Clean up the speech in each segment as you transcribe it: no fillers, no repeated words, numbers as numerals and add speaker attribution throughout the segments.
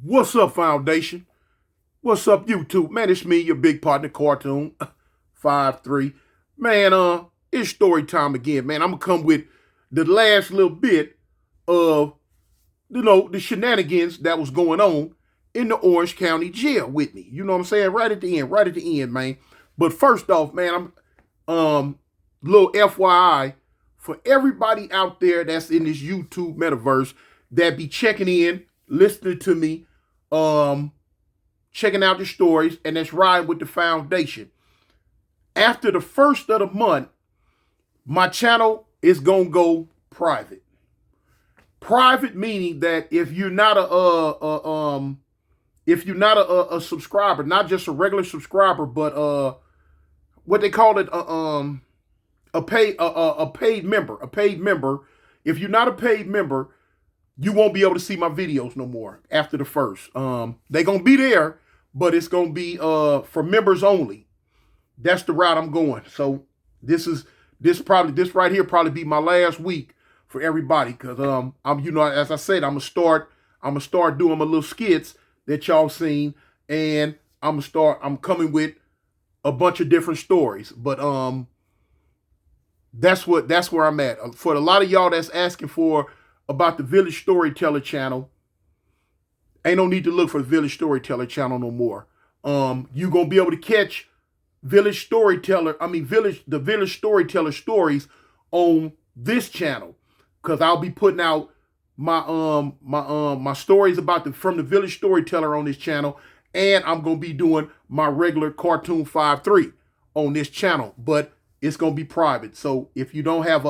Speaker 1: What's up, Foundation? What's up, YouTube? Man, it's me, your big partner, Cartoon 5-3. Man, it's story time again, man. I'm gonna come with the last little bit of the shenanigans that was going on in the Orange County jail with me. You know what I'm saying? Right at the end, man. But first off, man, I'm little FYI for everybody out there that's in this YouTube metaverse that be checking in, listening to me, um, checking out the stories, and that's riding with the foundation. After the first of the month, my channel is gonna go private. Private meaning that if you're not a subscriber, not just a regular subscriber, but what they call it a paid member, a paid member. If you're not a paid member, you won't be able to see my videos no more after the first. They're gonna be there, but it's gonna be for members only. That's the route I'm going. So this right here probably be my last week for everybody, because I'm, as I said, I'm gonna start doing my little skits that y'all seen, and I'm coming with a bunch of different stories. But that's where I'm at. For a lot of y'all that's asking for about the Village Storyteller channel, ain't no need to look for the Village Storyteller channel no more. You gonna be able to catch the Village Storyteller stories on this channel, because I'll be putting out my stories from the Village Storyteller on this channel, and I'm gonna be doing my regular Cartoon 5-3 on this channel, but it's gonna be private. So if you don't have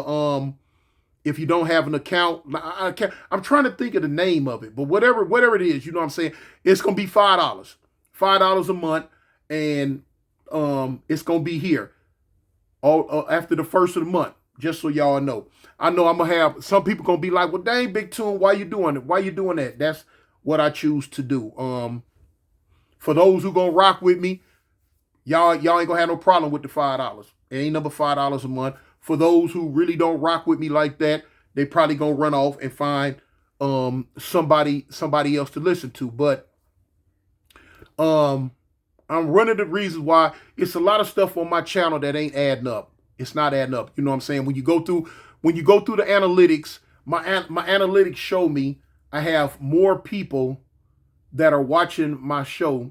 Speaker 1: an account, I'm trying to think of the name of it, but whatever it is, you know what I'm saying, it's gonna be $5 a month, and it's gonna be here all after the first of the month, just so y'all know. I know I'm gonna have some people gonna be like, well, dang, Big Tune, why you doing it? Why you doing that? That's what I choose to do. For those who gonna rock with me, y'all ain't gonna have no problem with the $5. It ain't number $5 a month. For those who really don't rock with me like that, they probably gonna run off and find somebody else to listen to. But I'm running the reasons why it's a lot of stuff on my channel that ain't adding up. It's not adding up. You know what I'm saying? When you go through the analytics, my analytics show me I have more people that are watching my show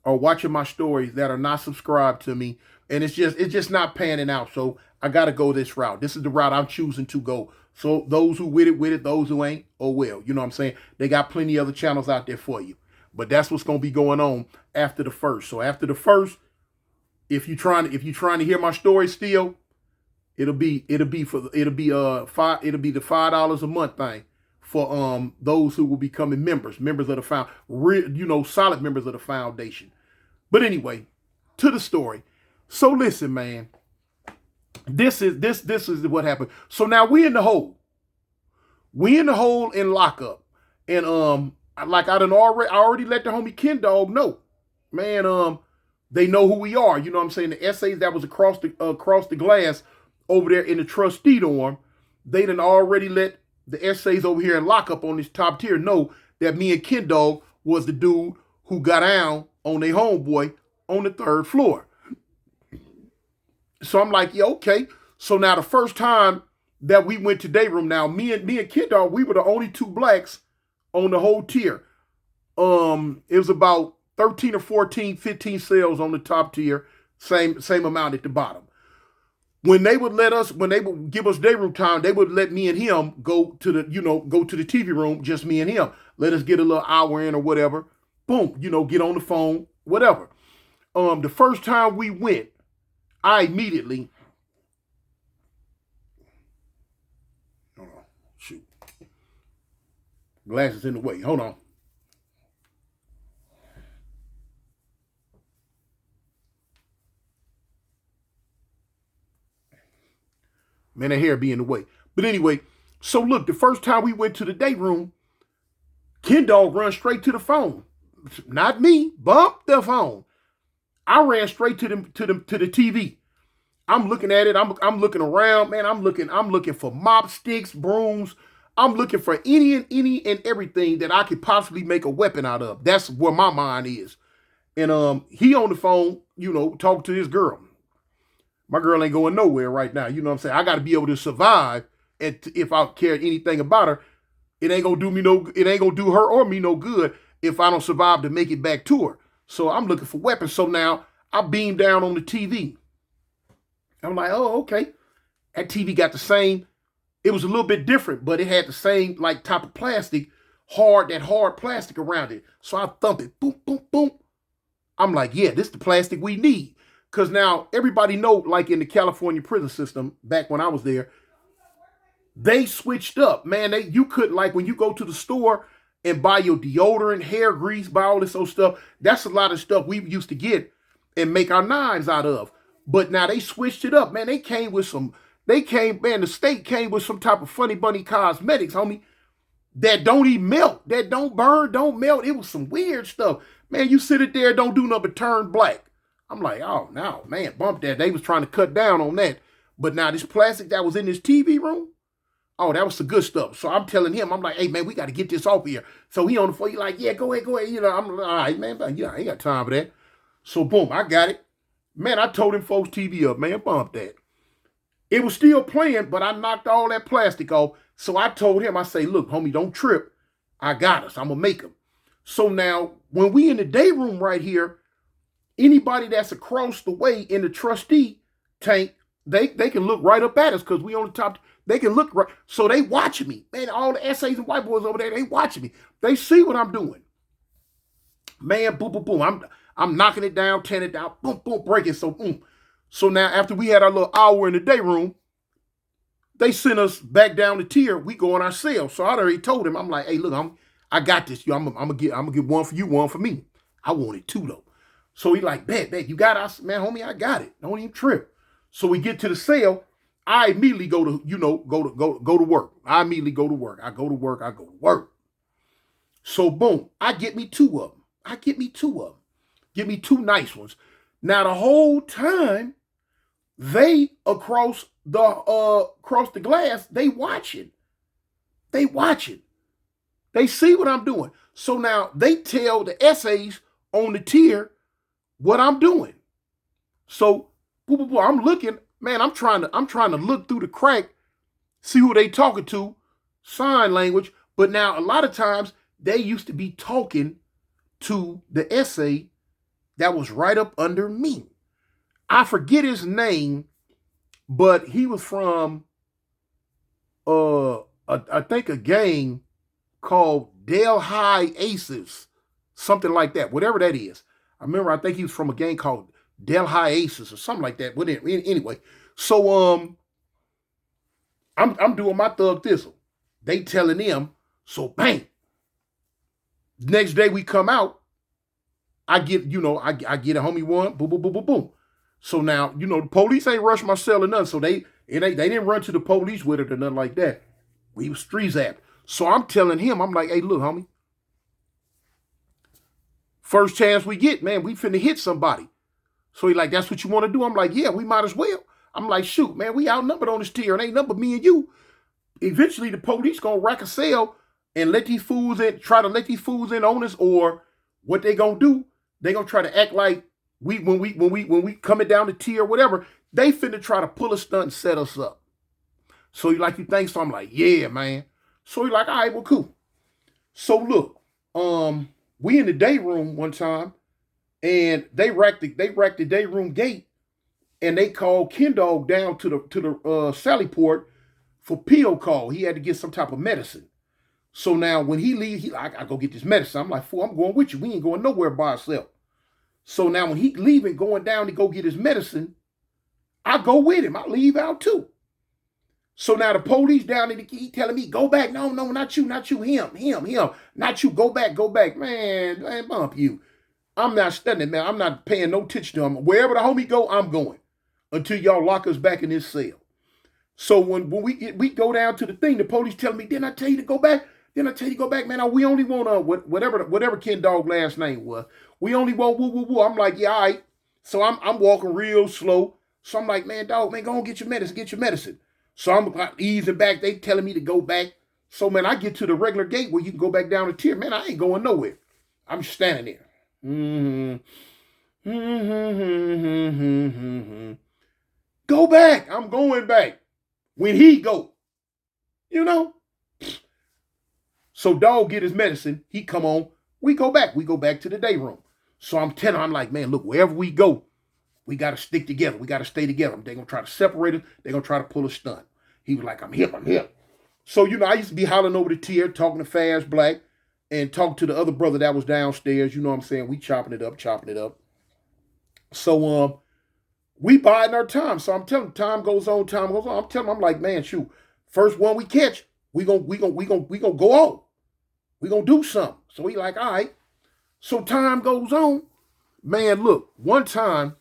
Speaker 1: or watching my stories that are not subscribed to me, and it's just not panning out. So I got to go this route. This is the route I'm choosing to go. So those who with it, those who ain't, oh well. You know what I'm saying? They got plenty of other channels out there for you. But that's what's going to be going on after the first. So after the first, if you're trying to hear my story still, it'll be the $5 a month thing for those who will be becoming members of the solid members of the foundation. But anyway, to the story. So listen, man. This is what happened. So now we in the hole. We in the hole in lockup. And like I already let the homie Ken Dog know. Man, they know who we are. You know what I'm saying? The essays that was across the glass over there in the trustee dorm, they done already let the essays over here in lockup on this top tier know that me and Ken Dog was the dude who got down on their homeboy on the 3rd floor. So I'm like, yeah, okay. So now the first time that we went to day room, now me and Kid Dog, we were the only two blacks on the whole tier. It was about 13 or 14, 15 cells on the top tier, same amount at the bottom. When they would give us day room time, they would let me and him go to the TV room, just me and him. Let us get a little hour in or whatever. Boom, get on the phone, whatever. The first time we went, I immediately, hold on, shoot, glasses in the way, hold on. Man, that hair be in the way. But anyway, so look, the first time we went to the day room, Ken Dog run straight to the phone. Not me, bump the phone. I ran straight to the TV. I'm looking at it. I'm looking around, man. I'm looking for mop sticks, brooms. I'm looking for any and everything that I could possibly make a weapon out of. That's where my mind is. And he on the phone, talking to his girl. My girl ain't going nowhere right now. You know what I'm saying? I got to be able to survive. And if I care anything about her, it ain't gonna do her or me no good if I don't survive to make it back to her. So I'm looking for weapons. So now I beam down on the TV. I'm like, oh, okay. That TV got the same. It was a little bit different, but it had the same like type of plastic, that hard plastic around it. So I thump it, boom, boom, boom. I'm like, yeah, this is the plastic we need. Because now everybody know, like in the California prison system, back when I was there, they switched up, man. You couldn't, like when you go to the store and buy your deodorant, hair grease, buy all this old stuff. That's a lot of stuff we used to get and make our knives out of. But now they switched it up, man. The state came with some type of Funny Bunny cosmetics, homie, that don't even melt, that don't burn, don't melt. It was some weird stuff. Man, you sit it there, don't do nothing but turn black. I'm like, oh, no, man, bump that. They was trying to cut down on that. But now this plastic that was in this TV room, oh, that was the good stuff. So I'm telling him, I'm like, hey, man, we got to get this off here. So he on the phone, he like, yeah, go ahead. I'm like, all right, man, but, I ain't got time for that. So boom, I got it. Man, I told him folks TV up, man, bump that. It was still playing, but I knocked all that plastic off. So I told him, I say, look, homie, don't trip. I got us. I'm going to make them. So now, when we in the day room right here, anybody that's across the way in the trustee tank, they can look right up at us because we on the top. They can look right. So they watching me. Man, all the essays and white boys over there, they watching me. They see what I'm doing. Man, boom, boom, boom. I'm knocking it down, tearing it down, boom, boom, breaking. So boom. So now after we had our little hour in the day room, they sent us back down the tier. We go on our cell. So I already told him, I'm like, hey, look, I got this. I'm gonna get one for you, one for me. I wanted two though. So he like, bet, you got us, man, homie, I got it. Don't even trip. So we get to the cell. I immediately go to work. I immediately go to work. I go to work. So boom, I get me two of them. Get me two nice ones. Now the whole time, they across the glass, they watching. They see what I'm doing. So now they tell the essays on the tier what I'm doing. So I'm looking, man, I'm trying to look through the crack, see who they talking to, sign language. But now a lot of times they used to be talking to the essay that was right up under me. I forget his name, but he was from I think a gang called Delhi Aces, something like that, whatever that is. I think he was from a gang called Delhi Aces or something like that. But anyway, so I'm doing my thug thistle. They telling them, so bang. Next day we come out, I get a homie one, boom, boom, boom, boom, boom. So now, the police ain't rushed my cell or nothing. So they didn't run to the police with it or nothing like that. We was street zapped. So I'm telling him, I'm like, hey, look, homie. First chance we get, man, we finna hit somebody. So he like, that's what you want to do? I'm like, yeah, we might as well. I'm like, shoot, man, we outnumbered on this tier. It ain't number me and you. Eventually the police gonna rack a cell and try to let these fools in on us, or what they gonna do, they gonna try to act like when we coming down the tier or whatever, they finna try to pull a stunt and set us up. So he like, you think so? I'm like, yeah, man. So he like, all right, well, cool. So look, we in the day room one time, and they racked the day room gate, and they called Ken Dog down to the Sally Port for PO call. He had to get some type of medicine. So now when he leaves, I go get this medicine. I'm like, fool, I'm going with you. We ain't going nowhere by ourselves. So now when he leaving, going down to go get his medicine, I go with him. I leave out too. So now the police down in the key telling me, go back. No, not you, him. Not you, go back. Man, bump you. I'm not studying, man. I'm not paying no attention to him. Wherever the homie go, I'm going until y'all lock us back in this cell. So when we go down to the thing, the police telling me, didn't I tell you to go back? Man. We only want whatever Ken Dog last name was. We only want woo. I'm like, yeah, all right. So I'm walking real slow. So I'm like, man, dog, man, go on get your medicine. So I'm easing back. They telling me to go back. So, man, I get to the regular gate where you can go back down the tier. Man, I ain't going nowhere. I'm just standing there. Go back. I'm going back. When he go, you know. So dog get his medicine. He come on. We go back. We go back to the day room. So I'm like, man, look, wherever we go, we got to stick together. We got to stay together. They're going to try to separate us. They're going to try to pull a stunt. He was like, I'm hip. So, I used to be hollering over the tier, talking to Fast Black, and talking to the other brother that was downstairs. You know what I'm saying? We chopping it up. So, we biding our time. So I'm telling him, time goes on. I'm telling him, I'm like, man, shoot, first one we catch, we gonna go on. We gonna do something. So he like, all right. So time goes on. Man, look, one time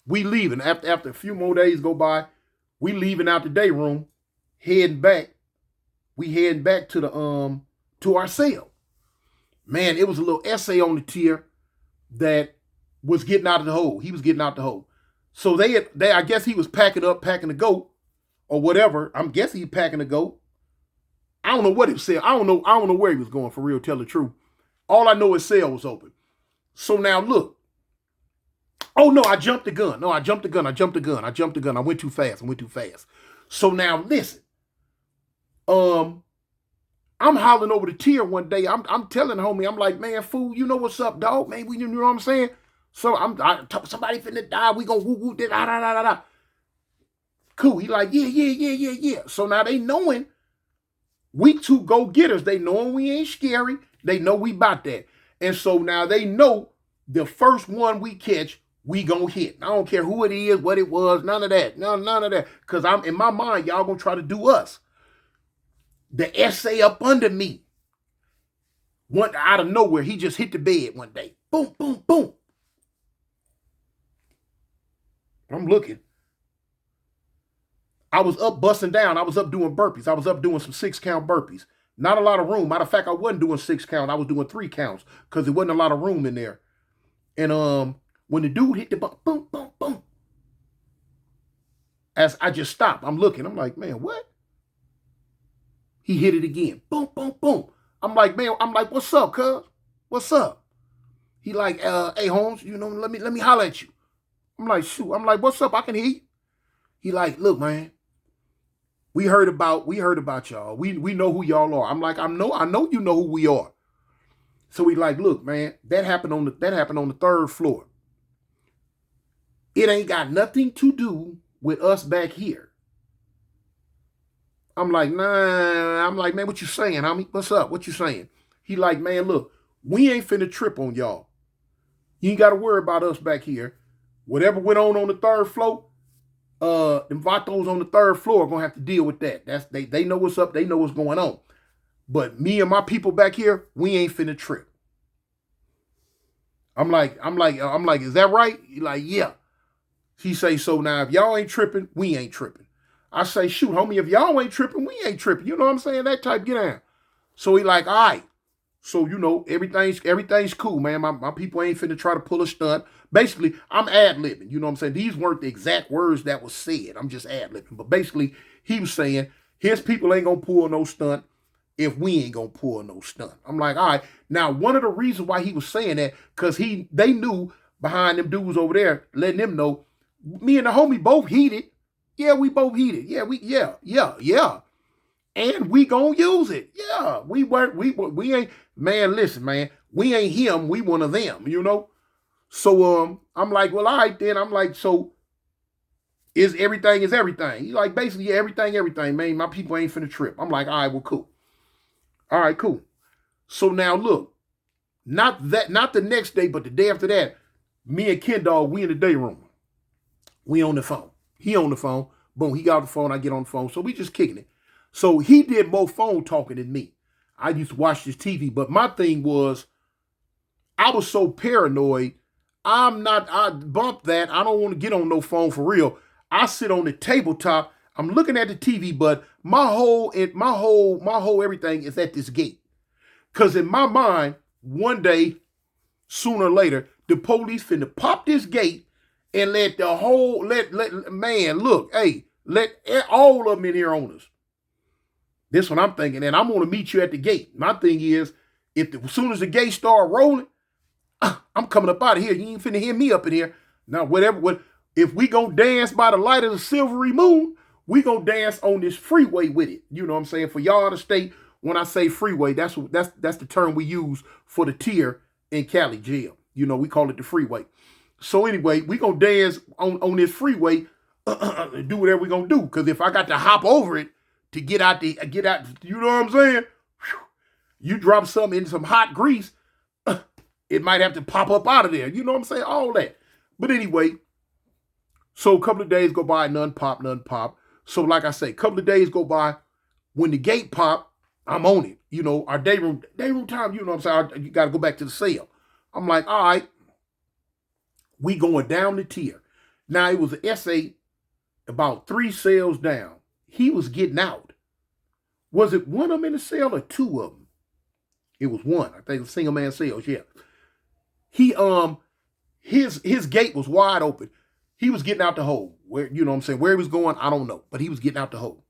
Speaker 1: we leaving, after a few more days go by, we leaving out the day room, heading back. We heading back to the to our cell. Man, it was a little essay on the tier that was getting out of the hole. He was getting out the hole. So they I guess he was packing to go, or whatever. I'm guessing he packing to go. I don't know what he said. I don't know where he was going, for real, tell the truth. All I know is cell was open. So now look. Oh no, I jumped the gun. I went too fast. So now listen. I'm hollering over the tier one day. I'm telling homie, I'm like, man, fool, you know what's up, dog? Man, you know what I'm saying? So somebody finna die. We gonna woo da da da da. Cool. He like, yeah. So now they knowing we two go-getters. They knowing we ain't scary. They know we about that. And so now they know the first one we catch, we gonna hit. I don't care who it is, what it was, none of that. None of that. Because I'm in my mind, y'all gonna try to do us. The essay up under me. One out of nowhere, he just hit the bed one day. Boom, boom, boom. I'm looking. I was up busting down. I was up doing burpees. I was up doing some 6-count burpees. Not a lot of room. Matter of fact, I wasn't doing 6 count. I was doing 3 counts because there wasn't a lot of room in there. And when the dude hit the bump, boom, boom, boom. As I just stopped, I'm looking. I'm like, man, what? He hit it again. Boom, boom, boom. I'm like, what's up, cuz? What's up? He like, hey, Holmes, let me holler at you. I'm like, shoot. I'm like, what's up? I can hear you. He like, look, man. We heard about y'all. We know who y'all are. I'm like, I know you know who we are. So he like, look, man, that happened on the 3rd floor. It ain't got nothing to do with us back here. I'm like, nah. I'm like, man, what you saying, homie? What's up? What you saying? He like, man, look, we ain't finna trip on y'all. You ain't got to worry about us back here. Whatever went on the 3rd floor, them vatos on the 3rd floor are gonna have to deal with that. They know what's up. They know what's going on. But me and my people back here, we ain't finna trip. I'm like, is that right? He like, yeah. He say, so now if y'all ain't tripping, we ain't tripping. I say, shoot, homie, if y'all ain't tripping, we ain't tripping. You know what I'm saying? That type, get down. So he like, all right. So, everything's cool, man. My people ain't finna try to pull a stunt. Basically, I'm ad-libbing. You know what I'm saying? These weren't the exact words that was said. I'm just ad-libbing. But basically, he was saying, his people ain't gonna pull no stunt if we ain't gonna pull no stunt. I'm like, all right. Now, one of the reasons why he was saying that, because they knew behind them dudes over there, letting them know, me and the homie both heated. Yeah, we both heated. Yeah. And we gonna use it. Yeah, we ain't, man, listen, man, we ain't him, we one of them, So I'm like, well, all right then. I'm like, so is everything? He's like, basically, yeah, everything, man. My people ain't finna trip. I'm like, all right, well, cool. All right, cool. So now look, not the next day, but the day after that, me and Ken Dog, we in the day room. We on the phone. He on the phone. Boom, he got the phone, I get on the phone. So we just kicking it. So he did more phone talking than me. I used to watch this TV, but my thing was, I was so paranoid. I bumped that. I don't want to get on no phone for real. I sit on the tabletop. I'm looking at the TV, but my whole everything is at this gate. Cause in my mind, one day, sooner or later, the police finna pop this gate and let the whole, let all of them in here on us. This what I'm thinking, and I'm gonna meet you at the gate. My thing is, as soon as the gate start rolling, I'm coming up out of here. You ain't finna hear me up in here. Now, if we gonna dance by the light of the silvery moon, we gonna dance on this freeway with it. You know what I'm saying? For y'all to state, when I say freeway, that's the term we use for the tier in Cali jail. You know, we call it the freeway. So anyway, we gonna dance on this freeway, do whatever we gonna do. Because if I got to hop over it to get out, you know what I'm saying? Whew, you drop something in some hot grease, it might have to pop up out of there. You know what I'm saying? All that. But anyway, so a couple of days go by, none pop. So like I say, a couple of days go by. When the gate pop, I'm on it. You know, our day room time, you know what I'm saying? You got to go back to the cell. I'm like, all right, we going down the tier. Now, it was an essay about 3 cells down. He was getting out. Was it one of them in the cell or 2 of them? It was one. I think single man cells, yeah. He, his gate was wide open. He was getting out the hole. Where, you know what I'm saying? Where he was going, I don't know. But he was getting out the hole.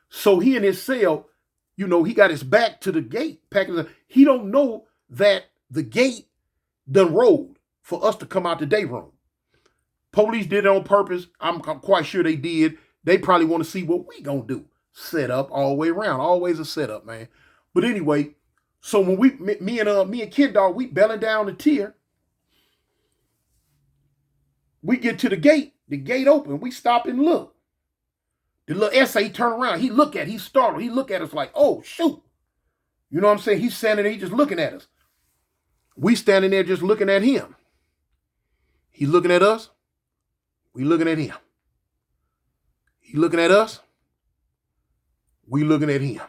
Speaker 1: So he in his cell, you know, he got his back to the gate. He don't know that the gate done rolled for us to come out the day room. Police did it on purpose. I'm quite sure they did. They probably want to see what we gonna do. Set up all the way around. Always a setup, man. But anyway, so when me and Kid Dog, we belling down the tier. We get to the gate open. We stop and look. The little essay turn around. He's startled. He look at us like, oh, shoot. You know what I'm saying? He's standing there, he just looking at us. We standing there just looking at him. He looking at us. We looking at him. He looking at us. We looking at him.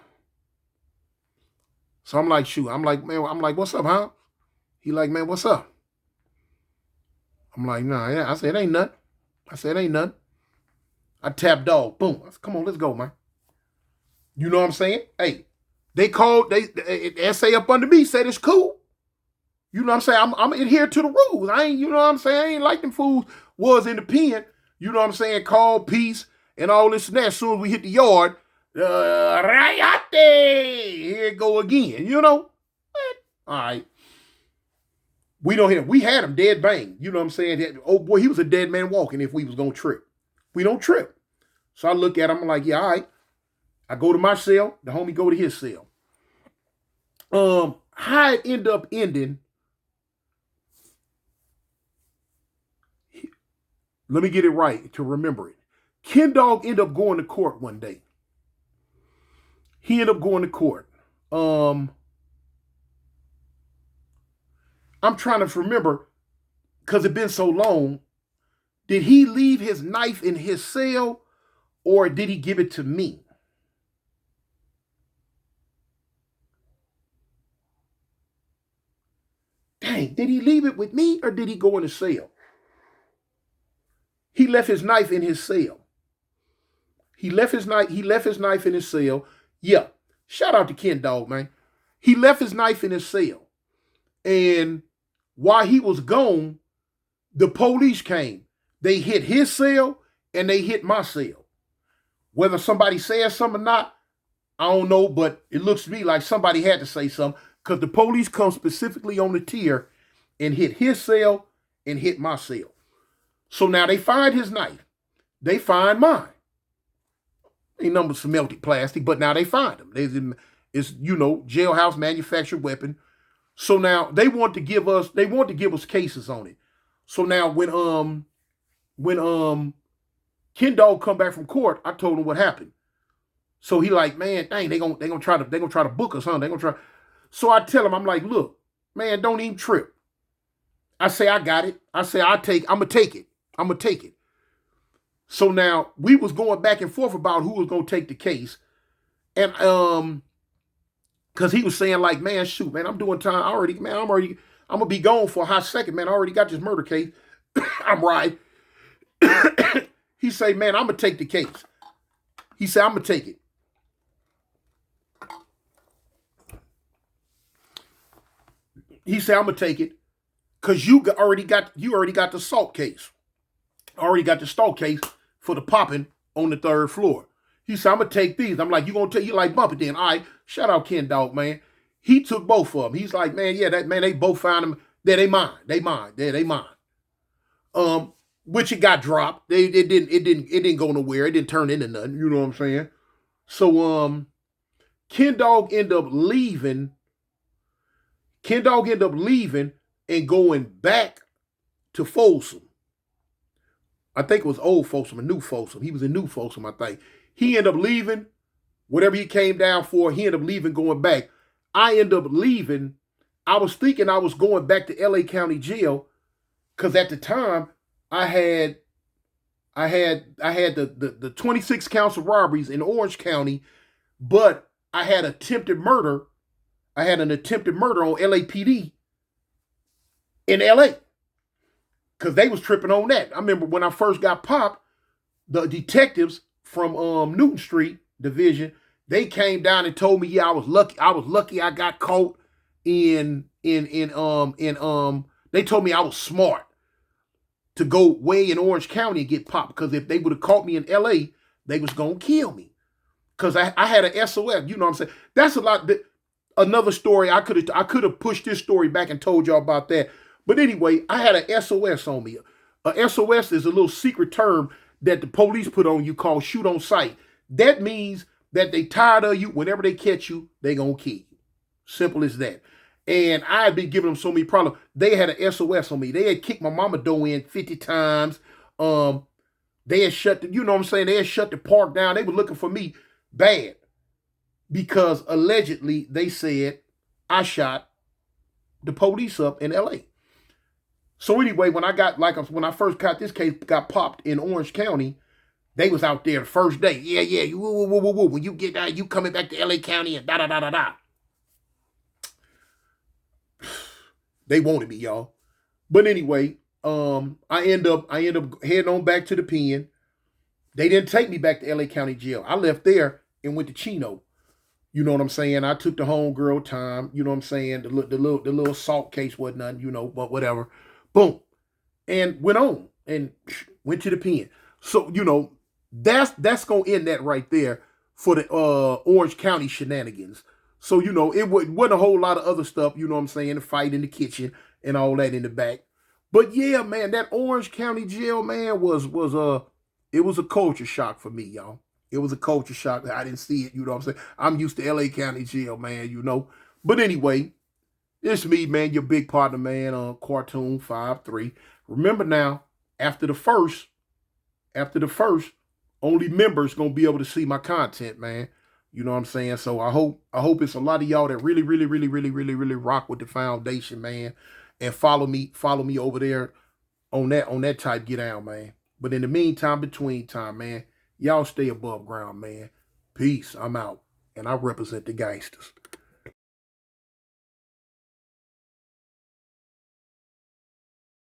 Speaker 1: So I'm like, shoot. I'm like, what's up, huh? He like, man, what's up? I'm like, nah, yeah. I said, it ain't nothing. I tap Dog. Boom. I said, come on, let's go, man. You know what I'm saying? Hey, they essay up under me, said it's cool. You know what I'm saying? I'm adhere to the rules. You know what I'm saying? I ain't like them fools was in the pen. You know what I'm saying? Call peace and all this and that. As soon as we hit the yard, Rayate, here it go again. You know? All right. We don't hit him. We had him dead bang. You know what I'm saying? Oh boy, he was a dead man walking if we was gonna trip. We don't trip. So I look at him, I'm like, yeah, all right. I go to my cell, the homie go to his cell. How it end up ending, let me get it right to remember it. Ken Dog ended up going to court one day. He ended up going to court. I'm trying to remember, because it's been so long, did he leave his knife in his cell or did he give it to me? Dang, did he leave it with me or did he go in the cell? He left his knife in his cell. He left his knife in his cell. Yeah. Shout out to Ken Dog, man. He left his knife in his cell. And while he was gone, the police came. They hit his cell and they hit my cell. Whether somebody says something or not, I don't know, but it looks to me like somebody had to say something because the police come specifically on the tier and hit his cell and hit my cell. So now they find his knife. They find mine. Ain't number some melted plastic, but now they find them. It's, you know, jailhouse manufactured weapon. So now they want to give us cases on it. So now when Ken Dog come back from court, I told him what happened. So he like, man, dang, they gonna try to book us, huh? They gonna try. So I tell him, I'm like, look, man, don't even trip. I say, I got it. I say, I'm gonna take it. So now we was going back and forth about who was gonna take the case. And because he was saying like, man, shoot, man, I'm doing time. I'm gonna be gone for a hot second, man. I already got this murder case. I'm right. He say, man, I'm gonna take the case. He said, I'm gonna take it. He said, I'm gonna take it because you already got the assault case. Already got the assault case for the popping on the 3rd floor. He said, I'm gonna take these. I'm like, you gonna take, you like, bump it then. All right, shout out Ken Dog, man. He took both of them. He's like, man, yeah, that man, they both found them. They mine. They mine. They mine. Which it got dropped. It didn't go nowhere. It didn't turn into nothing. You know what I'm saying? So Ken Dog ended up leaving. Ken Dog ended up leaving and going back to Folsom. I think it was old Folsom or New Folsom. He was in New Folsom, I think. He ended up leaving. Whatever he came down for, he ended up leaving, going back. I ended up leaving. I was thinking I was going back to LA County Jail because at the time I had the 26 counts of robberies in Orange County, but I had attempted murder. I had an attempted murder on LAPD in LA because they was tripping on that. I remember when I first got popped, the detectives from Newton Street Division, they came down and told me, yeah, I was lucky I got caught they told me I was smart to go way in Orange County and get popped, because if they would have caught me in LA, they was gonna kill me. Because I had an SOS, you know what I'm saying? That's a lot. Another story, I could have pushed this story back and told y'all about that. But anyway, I had an SOS on me. A SOS is a little secret term that the police put on you called shoot on sight. That means that they tired of you. Whenever they catch you, they gonna kill you. Simple as that. And I had been giving them so many problems. They had an SOS on me. They had kicked my mama door in 50 times. They had shut the, you know what I'm saying? They had shut the park down. They were looking for me bad because allegedly they said I shot the police up in LA. So anyway, when I first got this case, got popped in Orange County, they was out there the first day. Yeah, woo. When you get out, you coming back to LA County and da. They wanted me, y'all. But anyway, I end up heading on back to the pen. They didn't take me back to LA County Jail. I left there and went to Chino. You know what I'm saying? I took the homegirl time. You know what I'm saying? The little assault case wasn't nothing, you know, but whatever. Boom. And went on and went to the pen. So, you know, that's gonna end that right there for the Orange County shenanigans. So, you know, it wasn't a whole lot of other stuff, you know what I'm saying, the fight in the kitchen and all that in the back. But yeah, man, that Orange County jail, man, it was a culture shock for me, y'all. It was a culture shock. I didn't see it, you know what I'm saying? I'm used to LA County jail, man, you know. But anyway, it's me, man, your big partner, man, on Cartoon 5-3. Remember now, after the first, only members gonna be able to see my content, man. You know what I'm saying? So I hope it's a lot of y'all that really rock with the foundation, man, and follow me over there on that type get down, man. But in the meantime, between time, man, y'all stay above ground, man. Peace. I'm out. And I represent the gangsters.